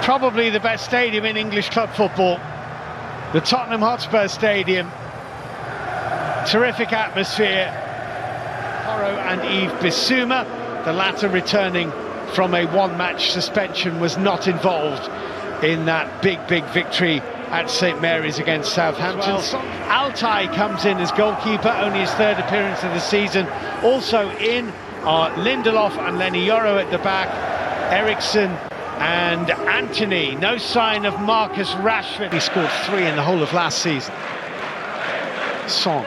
Probably the best stadium in English club football, the Tottenham Hotspur Stadium. Terrific atmosphere. Porro and Yves Bissouma, the latter returning from a one-match suspension, was not involved in that big victory at St Mary's against Southampton. Altay comes in as goalkeeper, only his third appearance of the season. Also in are Lindelof and Lenny Yoro at the back, Eriksson and Antony. No sign of Marcus Rashford. He scored 3 in the whole of last season. Song.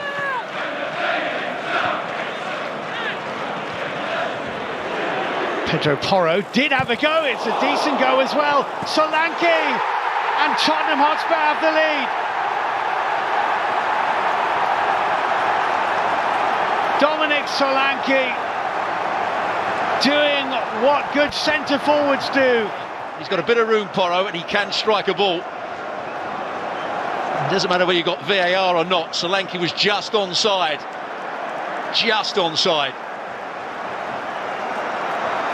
Pedro Porro did have a go. It's a decent go as well. Solanke, and Tottenham Hotspur have the lead. Dominic Solanke doing what good centre forwards do. He's got a bit of room, Porro, and he can strike a ball. It doesn't matter whether you got VAR or not. Solanke was just onside. Just onside.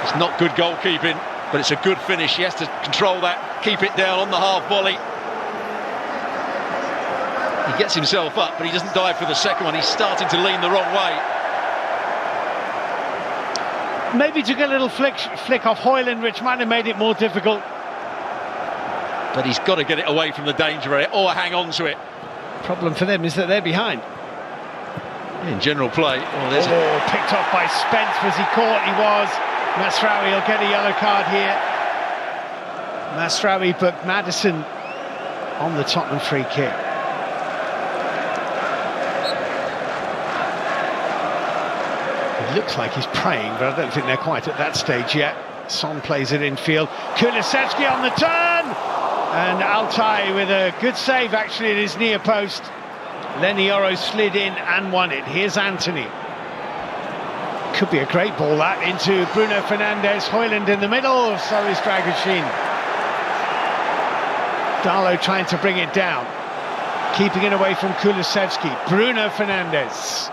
It's not good goalkeeping, but it's a good finish. He has to control that, keep it down on the half volley. He gets himself up, but he doesn't dive for the second one. He's starting to lean the wrong way. Maybe took a little flick off Heung, which might have made it more difficult. But he's got to get it away from the danger area or hang on to it. Problem for them is that they're behind. In general play. Picked off by Spence. Was he caught? He was. Masraoui will get a yellow card here. Masraoui, but Maddison on the Tottenham free kick. It looks like he's praying, but I don't think they're quite at that stage yet. Son plays it infield. Kulusevski on the turn! And Altay with a good save, actually, at his near post. Lenny Yoro slid in and won it. Here's Antony. Could be a great ball, that, into Bruno Fernandes. Heung in the middle, so is Dragoshin. Darlow trying to bring it down. Keeping it away from Kulusevski. Bruno Fernandes.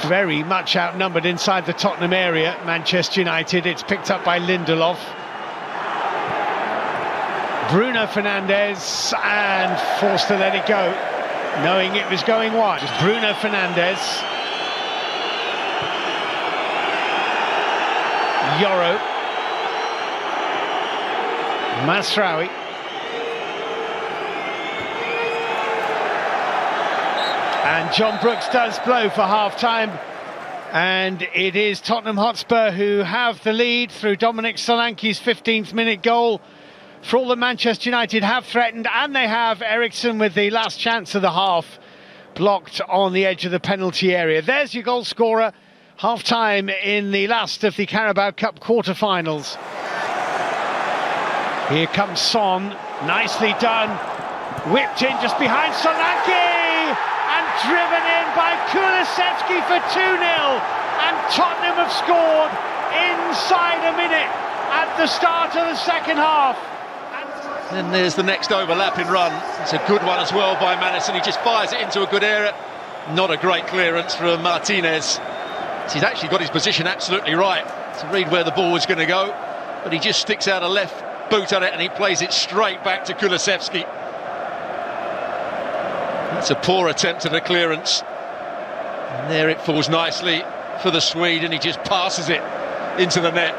Very much outnumbered inside the Tottenham area, Manchester United. It's picked up by Lindelof. Bruno Fernandes, and forced to let it go, knowing it was going wide. Bruno Fernandes. Yoro. Masraoui. And John Brooks does blow for half-time. And it is Tottenham Hotspur who have the lead through Dominic Solanke's 15th minute goal. For all that Manchester United have threatened, and they have. Eriksson with the last chance of the half, blocked on the edge of the penalty area. There's your goal scorer. Half-time in the last of the Carabao Cup quarter-finals. Here comes Son, nicely done. Whipped in just behind Solanke! And driven in by Kulusevski for 2-0. And Tottenham have scored inside a minute at the start of the second half. Then there's the next overlapping run. It's a good one as well by Maddison. He just fires it into a good area. Not a great clearance from Martinez. He's actually got his position absolutely right to read where the ball was going to go. But he just sticks out a left boot at it and he plays it straight back to Kulusevski. That's a poor attempt at a clearance. And there it falls nicely for the Swede, and he just passes it into the net.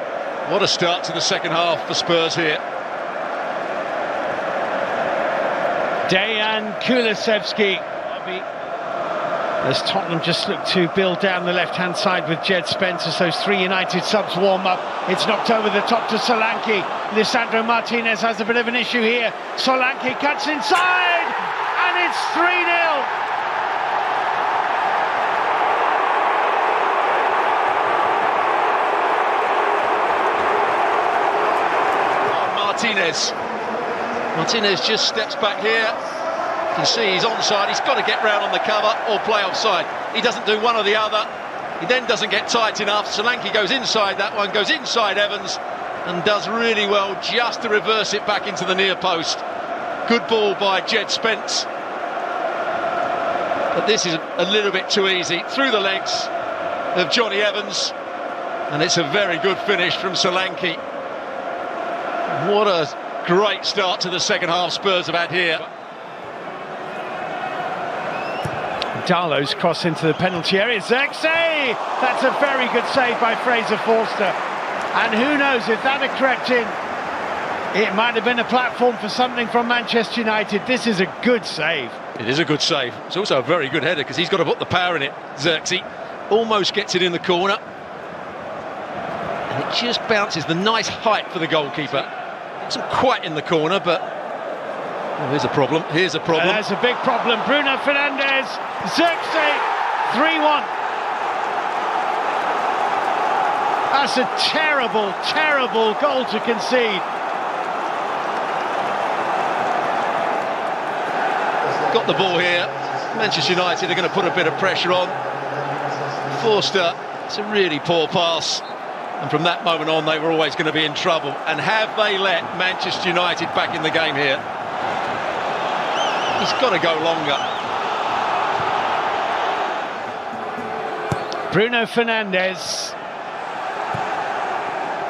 What a start to the second half for Spurs here. Dejan Kulusevski. As Tottenham just look to build down the left-hand side with Jed Spence as those 3 United subs warm up. It's knocked over the top to Solanke. Lisandro Martinez has a bit of an issue here. Solanke cuts inside, and it's 3-0. Martinez just steps back here. You can see he's onside. He's got to get round on the cover or play offside. He doesn't do one or the other. He then doesn't get tight enough. Solanke goes inside that one, goes inside Evans, and does really well just to reverse it back into the near post. Good ball by Jed Spence. But this is a little bit too easy. Through the legs of Johnny Evans. And it's a very good finish from Solanke. What a great start to the second half Spurs have had here. Darlow's cross into the penalty area. Zirkzee! That's a very good save by Fraser Forster. And who knows, if that had crept in, it might have been a platform for something from Manchester United. This is a good save. It is a good save. It's also a very good header because he's got to put the power in it. Zirkzee almost gets it in the corner. And it just bounces the nice height for the goalkeeper. It's not quite in the corner, but oh, here's a problem. Here's a problem. There's a big problem. Bruno Fernandes, Zirkzee, 3-1. That's a terrible, terrible goal to concede. Got the ball here. Manchester United are going to put a bit of pressure on. Forster, it's a really poor pass. And from that moment on, they were always going to be in trouble. And have they let Manchester United back in the game here? He's got to go longer. Bruno Fernandes.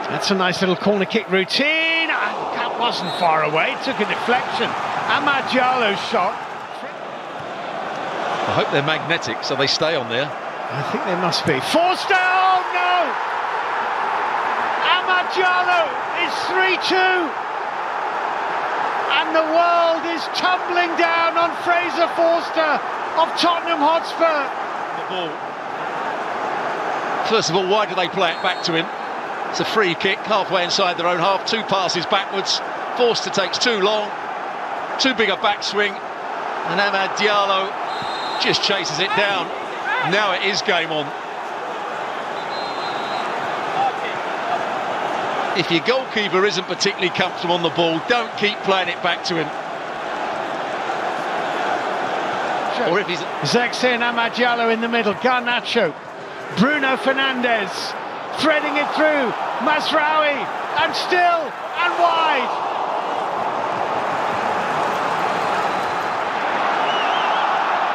That's a nice little corner kick routine. That wasn't far away. It took a deflection. Amad Diallo's shot. I hope they're magnetic, so they stay on there. I think they must be. Forster! Oh no! Amad Diallo is 3-2. And the world is tumbling down on Fraser Forster of Tottenham Hotspur. The ball. First of all, why do they play it back to him? It's a free kick, halfway inside their own half, 2 passes backwards. Forster takes too long, too big a backswing, and Amad Diallo just chases it down. Now it is game on. If your goalkeeper isn't particularly comfortable on the ball, don't keep playing it back to him. Or if he's... Zirkzee and Amad Diallo in the middle. Garnacho, Bruno Fernandes, threading it through. Mazraoui, and still, and wide.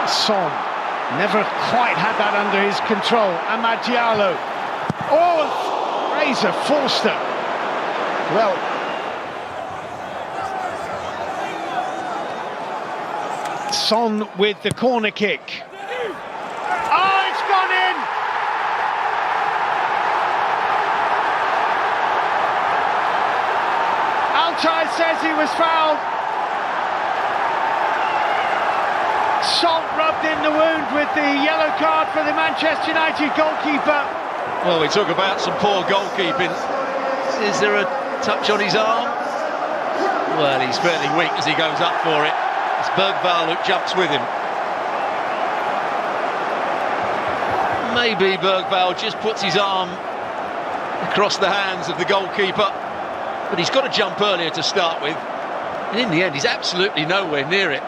Son never quite had that under his control. Amad Diallo. Oh, Fraser Forster. Well, Son with the corner kick. Oh, it's gone in! Altay says he was fouled. Salt rubbed in the wound with the yellow card for the Manchester United goalkeeper. Well, we talk about some poor goalkeeping. Is there a touch on his arm? Well, he's fairly weak as he goes up for it. It's Bergvall who jumps with him. Maybe Bergvall just puts his arm across the hands of the goalkeeper, but he's got to jump earlier to start with. And in the end, he's absolutely nowhere near it.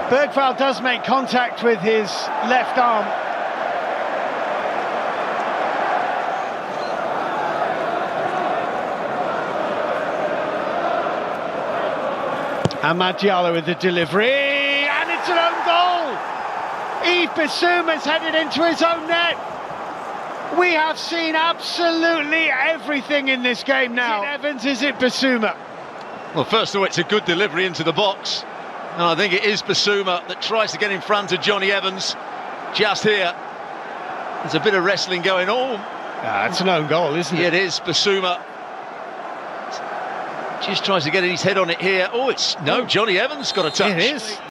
Bergvall does make contact with his left arm. Amad Diallo with the delivery, and it's an own goal! Yves Bissouma's headed into his own net. We have seen absolutely everything in this game now. Is it Evans, is it Bissouma? Well, first of all, it's a good delivery into the box. And I think it is Bissouma that tries to get in front of Johnny Evans. Just here. There's a bit of wrestling going on. It's an own goal, isn't it? It is. Bissouma just tries to get his head on it here. Oh, it's... No, Johnny Evans got a touch. It is.